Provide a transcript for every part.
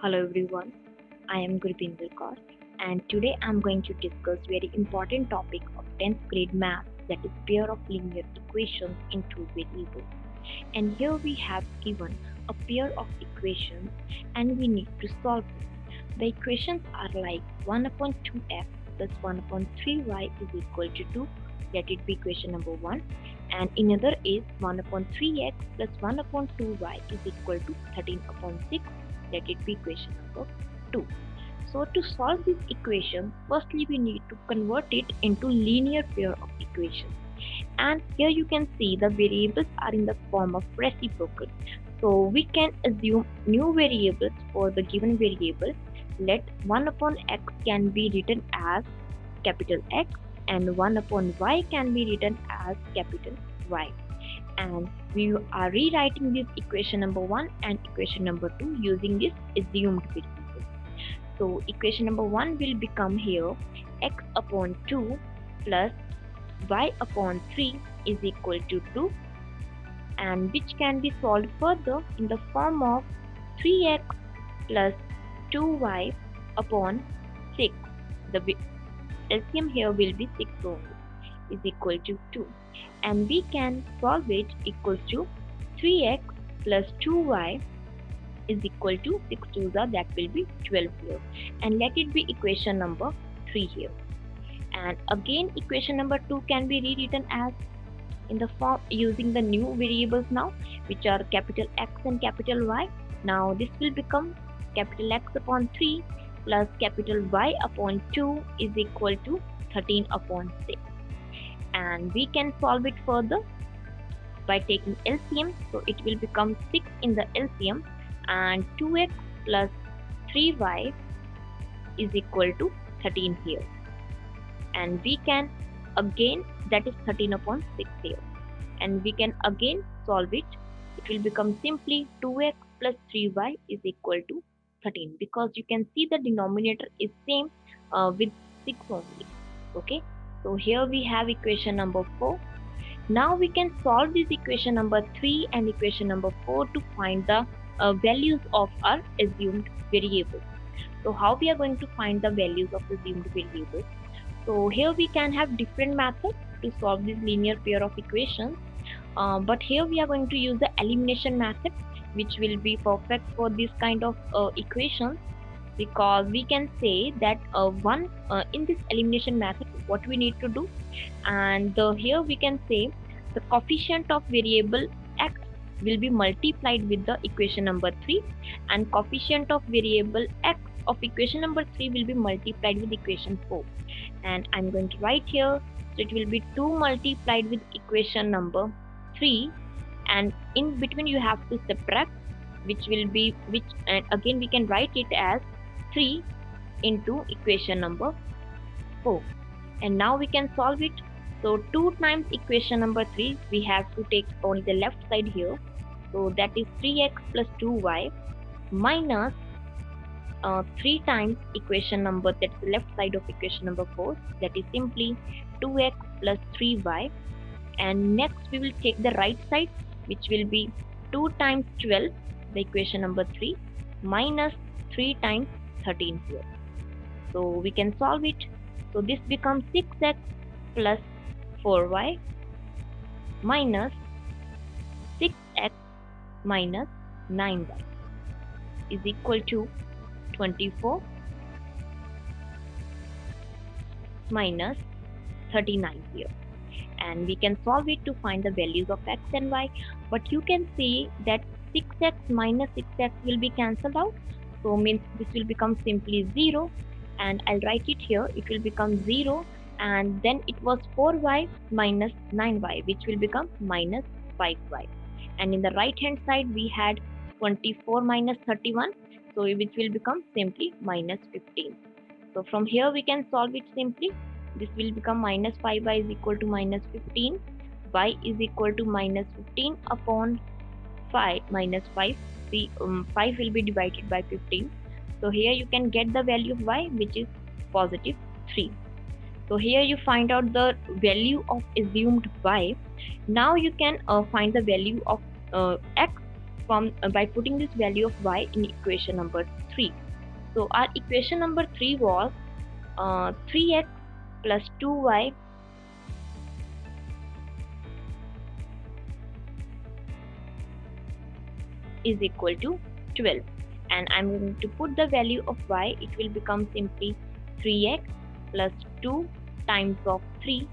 Hello everyone, I am Gurbinder Kaur and today I am going to discuss very important topic of 10th grade math, that is pair of linear equations in two variables. And here we have given a pair of equations and we need to solve it. The equations are like 1 upon 2x plus 1 upon 3y is equal to 2, let it be equation number 1, and another is 1 upon 3x plus 1 upon 2y is equal to 13 upon 6, let it be equation number 2. So to solve this equation, firstly we need to convert it into linear pair of equations. And here you can see the variables are in the form of reciprocal. So we can assume new variables for the given variable. Let 1 upon x can be written as capital X and 1 upon y can be written as capital Y. And we are rewriting this equation number 1 and equation number 2 using this assumed variable. So equation number 1 will become here x upon 2 plus y upon 3 is equal to 2, and which can be solved further in the form of 3x plus 2y upon 6. The LCM here will be 6 only, is equal to 2, and we can solve it equals to 3x plus 2y is equal to 6 to the, that will be 12 here, and let it be equation number 3 here. And again equation number 2 can be rewritten as in the form using the new variables now, which are capital X and capital Y. Now this will become capital X upon 3 plus capital Y upon 2 is equal to 13 upon 6, and we can solve it further by taking LCM. So it will become 6 in the LCM, and 2x plus 3y is equal to 13 here, and we can again, that is 13 upon 6 here, and we can again solve it. It will become simply 2x plus 3y is equal to 13, because you can see the denominator is same with 6 only. Okay, so here we have equation number 4. Now we can solve this equation number 3 and equation number 4 to find the values of our assumed variables. So how we are going to find the values of assumed variables? So here we can have different methods to solve this linear pair of equations, but here we are going to use the elimination method, which will be perfect for this kind of equations, because we can say that in this elimination method what we need to do, and here we can say the coefficient of variable x will be multiplied with the equation number 3, and coefficient of variable x of equation number 3 will be multiplied with equation 4, and I'm going to write here, so it will be 2 multiplied with equation number 3, and in between you have to subtract, which will be which, and again we can write it as 3 into equation number 4, and now we can solve it. So 2 times equation number 3, we have to take only the left side here, so that is 3x plus 2y minus 3 times equation number, that's the left side of equation number 4, that is simply 2x plus 3y, and next we will take the right side, which will be 2 times 12, the equation number 3, minus 3 times 13 here. So we can solve it. So this becomes 6x plus 4y minus 6x minus 9y is equal to 24 minus 39 here, and we can solve it to find the values of x and y, but you can see that 6x minus 6x will be cancelled out, so means this will become simply 0, and I'll write it here, it will become 0, and then it was 4y minus 9y, which will become minus 5y, and in the right hand side we had 24 minus 31, so which will become simply minus 15. So from here we can solve it simply. This will become minus 5y is equal to minus 15, y is equal to minus 15 upon 5 minus 5, 5 will be divided by 15. So here you can get the value of y, which is positive 3. So here you find out the value of assumed y. Now you can find the value of x from by putting this value of y in equation number 3. So our equation number 3 was 3x plus 2y is equal to 12, and I'm going to put the value of y. It will become simply 3x plus 2 times of 3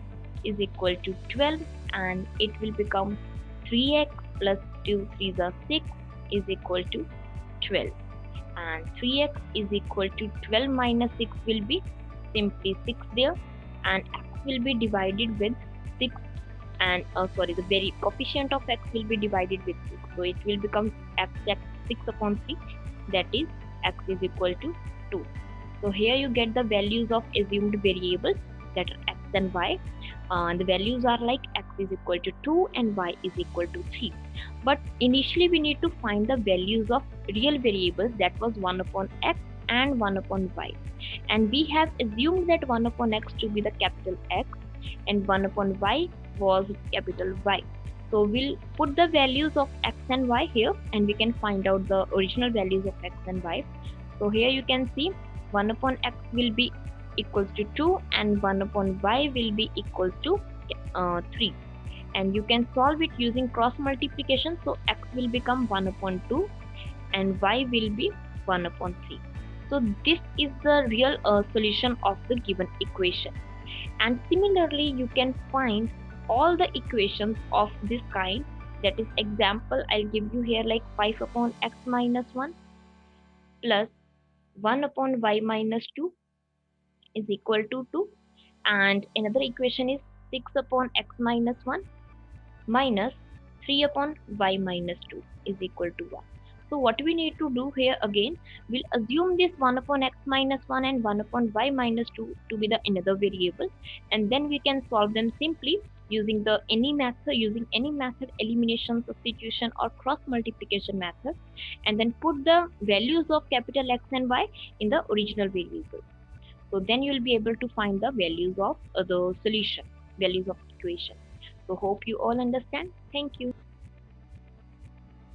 is equal to 12, and it will become 3x plus 2 3s are 6 is equal to 12, and 3x is equal to 12 minus 6 will be simply 6 there, and x will be divided with 6, and the very coefficient of x will be divided with 6, so it will become x 6 upon 3, that is x is equal to 2. So here you get the values of assumed variables, that are x and y. The values are like x is equal to 2 and y is equal to 3. But initially we need to find the values of real variables, that was 1 upon x and 1 upon y. And we have assumed that 1 upon x to be the capital X and 1 upon y was capital Y. So we'll put the values of x and y here, and we can find out the original values of x and y. So here you can see 1 upon x will be equals to 2 and 1 upon y will be equals to 3. And you can solve it using cross multiplication. So x will become 1 upon 2 and y will be 1 upon 3. So this is the real solution of the given equation. And similarly, you can find all the equations of this kind. That is, example I'll give you here, like 5 upon x minus 1 plus 1 upon y minus 2 is equal to 2, and another equation is 6 upon x minus 1 minus 3 upon y minus 2 is equal to 1. So what we need to do here again, we'll assume this 1 upon x minus 1 and 1 upon y minus 2 to be the another variable, and then we can solve them simply using any method, elimination, substitution, or cross multiplication method, and then put the values of capital X and Y in the original variable. So then you'll be able to find the values of the solution, values of equation. So hope you all understand. Thank you.